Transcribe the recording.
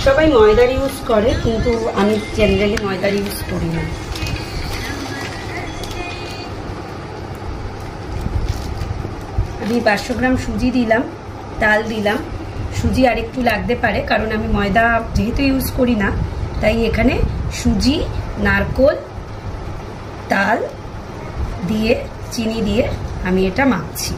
সবাই ময়দার ইউজ করে, কিন্তু আমি জেনারেলি ময়দার ইউজ করি না। আমি 500 গ্রাম সুজি দিলাম, তাল দিলাম। সুজি আরেকটু লাগতে পারে, কারণ আমি ময়দা যেহেতু ইউজ করি না, তাই এখানে সুজি, নারকোল, তাল দিয়ে, চিনি দিয়ে আমি এটা মাখছি।